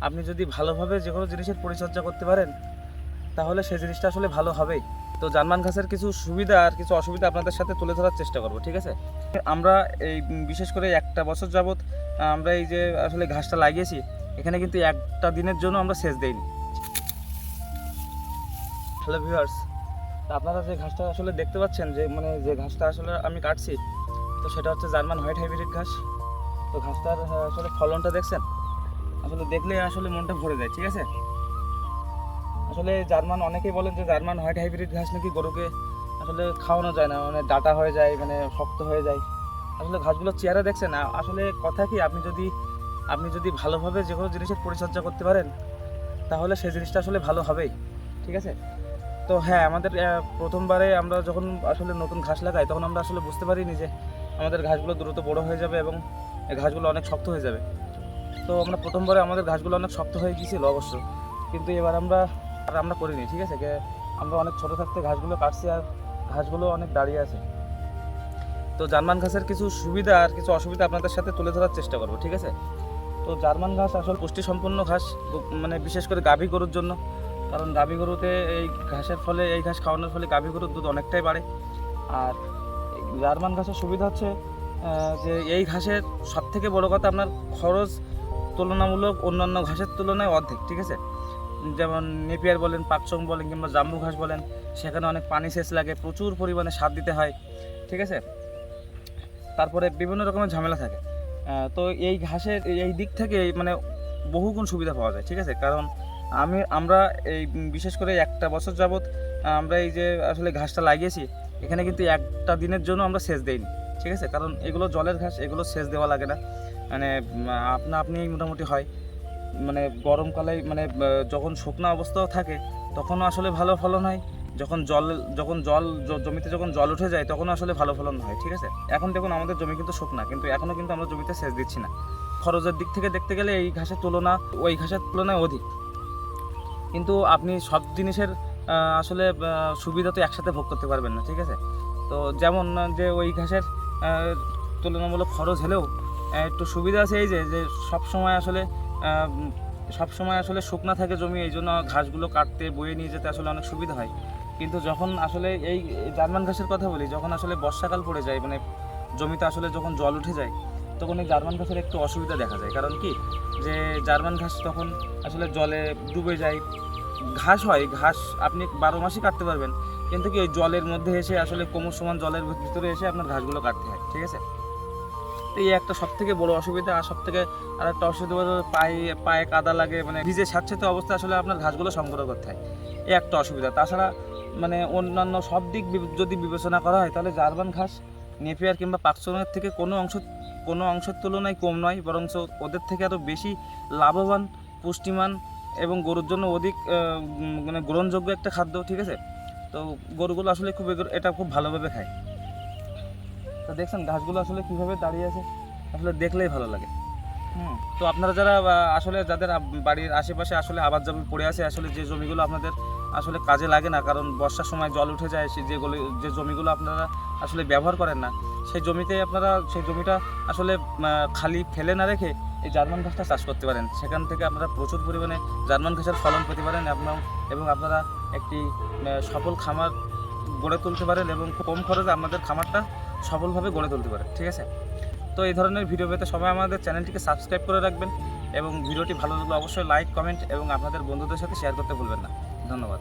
আপনি যদি ভালোভাবে যে কোনো জিনিসের পরিচর্যা করতে পারেন তাহলে সেই জিনিসটা আসলে ভালো হবেই। তো জার্মান ঘাসের কিছু সুবিধা আর কিছু অসুবিধা আপনাদের সাথে তুলে ধরার চেষ্টা করব, ঠিক আছে? আমরা এই বিশেষ করে একটা বছর যাবৎ আমরা এই যে আসলে ঘাসটা লাগিয়েছি, এখানে কিন্তু একটা দিনের জন্য আমরা সেচ দেইনি। হ্যালো ভিউয়ার্স, আপনারা যে ঘাসটা আসলে দেখতে পাচ্ছেন, যে ঘাসটা আসলে আমি কাটছি, তো সেটা হচ্ছে জার্মান হোয়াইট হাইব্রিড ঘাস। তো ঘাসটার আসলে ফলনটা দেখছেন, আসলে দেখলে আসলে মনটা ভরে যায়, ঠিক আছে? আসলে জার্মান, অনেকেই বলেন যে জার্মান হোয়াইট হাইব্রিড ঘাস নাকি গরুকে আসলে খাওয়ানো যায় না, মানে ডাটা হয়ে যায়, মানে শক্ত হয়ে যায়। আসলে ঘাসগুলোর চেহারা দেখছেন, আসলে কথা কি, আপনি যদি ভালোভাবে যে কোনো জিনিসের পরিচর্যা করতে পারেন তাহলে সেই জিনিসটা আসলে ভালো হবেই, ঠিক আছে? তো হ্যাঁ, আমাদের প্রথমবারে আমরা যখন আসলে নতুন ঘাস লাগাই তখন আমরা আসলে বুঝতে পারিনি যে আমাদের ঘাসগুলো দ্রুত বড় হয়ে যাবে এবং এই ঘাসগুলো অনেক শক্ত হয়ে যাবে। তো আমরা প্রথমবারে আমাদের ঘাসগুলো অনেক শক্ত হয়ে গিয়েছিল অবশ্য, কিন্তু এবার আমরা করিনি, ঠিক আছে? আমরা অনেক ছোটো থাকতে ঘাসগুলো কাটছি আর ঘাসগুলো অনেক দাঁড়িয়ে আছে। তো জার্মান ঘাসের কিছু সুবিধা আর কিছু অসুবিধা আপনাদের সাথে তুলে ধরার চেষ্টা করব, ঠিক আছে? তো জার্মান ঘাস আসলে পুষ্টিসম্পন্ন ঘাস, মানে বিশেষ করে গাভী গরুর জন্য। কারণ গাভী গরুতে এই ঘাসের ফলে, এই ঘাস খাওয়ানোর ফলে গাভী গরুর দুধ অনেকটাই বাড়ে। আর জার্মান ঘাসের সুবিধা হচ্ছে যে এই ঘাসের সবথেকে বড় কথা, আপনার খরচ তুলনামূলক অন্যান্য ঘাসের তুলনায় অর্ধেক, ঠিক আছে? যেমন নেপিয়ার বলেন, পাকচং বলেন কিংবা জাম্বু ঘাস বলেন, সেখানে অনেক পানি সেচ লাগে, প্রচুর পরিমাণে সার দিতে হয়, ঠিক আছে? তারপরে বিভিন্ন রকমের ঝামেলা থাকে। তো এই ঘাসের এই দিক থেকে মানে বহুগুণ সুবিধা পাওয়া যায়, ঠিক আছে? কারণ আমরা এই বিশেষ করে একটা বছর যাবৎ আমরা এই যে আসলে ঘাসটা লাগিয়েছি, এখানে কিন্তু একটা দিনের জন্য আমরা সেচ দেইনি, ঠিক আছে? কারণ এগুলো জলের ঘাস, এগুলো সেচ দেওয়া লাগে না, মানে আপনি মোটামুটি হয়। মানে গরমকালে, মানে যখন শুকনো অবস্থাও থাকে তখনও আসলে ভালো ফলন হয়। জমিতে যখন জল উঠে যায় তখনও আসলে ভালো ফলন হয়, ঠিক আছে? এখন দেখুন আমাদের জমি কিন্তু শুকনা, কিন্তু এখনও কিন্তু আমরা জমিতে সেচ দিচ্ছি না। খরচের দিক থেকে দেখতে গেলে এই ঘাসের তুলনা ওই ঘাসের তুলনায় অধিক, কিন্তু আপনি সব জিনিসের আসলে সুবিধা তো একসাথে ভোগ করতে পারবেন না, ঠিক আছে? তো যেমন যে ওই ঘাসের তুলনামূলক খরচ হলেও একটু সুবিধা আছে, এই যে সব সময় আসলে শুকনা থাকে জমি, এই জন্য ঘাসগুলো কাটতে বয়ে নিয়ে যেতে আসলে অনেক সুবিধা হয়। কিন্তু যখন আসলে এই জার্মান ঘাসের কথা বলি, যখন আসলে বর্ষাকাল পড়ে যায়, মানে জমিতে আসলে যখন জল উঠে যায়, তখন এই জার্মান ঘাসের একটু অসুবিধা দেখা যায়। কারণ কি, যে জার্মান ঘাস তখন আসলে জলে ডুবে যায়। ঘাস হয়, ঘাস আপনি 12 মাসই কাটতে পারবেন, কিন্তু কি ওই জলের মধ্যে এসে আসলে কোমর সমান জলের ভিতরে এসে আপনার ঘাসগুলো কাটতে হয়, ঠিক আছে? তো এই একটা সবথেকে বড় অসুবিধা। আর সবথেকে আর একটা অসুবিধা হলো পায়ে কাদা লাগে, মানে ভিজে স্যাঁতসেঁতে অবস্থা আসলে আপনার ঘাসগুলো সংগ্রহ করতে হয়, এই একটা অসুবিধা। তাছাড়া মানে অন্যান্য সব দিক যদি বিবেচনা করা হয় তাহলে জার্মান ঘাস নেপিয়ার কিংবা পাকচনের থেকে কোনো অংশের তুলনায় কম নয়, বরং ওদের থেকে আরও বেশি লাভবান, পুষ্টিমান এবং গরুর জন্য অধিক মানে গ্রহণযোগ্য একটা খাদ্য, ঠিক আছে? তো গরুগুলো আসলে এটা খুব ভালোভাবে খায়। তো দেখছেন ঘাসগুলো আসলে কীভাবে দাঁড়িয়ে আছে, আসলে দেখলেই ভালো লাগে। তো আপনারা যারা আসলে যাদের বাড়ির আশেপাশে আসলে আবাদ জমি পড়ে আছে, আসলে যে জমিগুলো আপনাদের আসলে কাজে লাগে না, কারণ বর্ষার সময় জল উঠে যায়, যে জমিগুলো আপনারা আসলে ব্যবহার করেন না, সেই জমিটা আসলে খালি ফেলে না রেখে এই জার্মান ঘাসটা চাষ করতে পারেন। সেখান থেকে আপনারা প্রচুর পরিমাণে জার্মান ঘাসের ফলন পেতে পারেন এবং আপনারা একটি সফল খামার গড়ে তুলতে পারেন এবং খুব কম খরচে আপনাদের খামারটা সফলভাবে গড়ে তুলতে পারেন, ঠিক আছে? তো এই ধরনের ভিডিও পেতে সবাই আমাদের চ্যানেলটিকে সাবস্ক্রাইব করে রাখবেন এবং ভিডিওটি ভালো লাগলে অবশ্যই লাইক, কমেন্ট এবং আপনাদের বন্ধুদের সাথে শেয়ার করতে ভুলবেন না। ধন্যবাদ।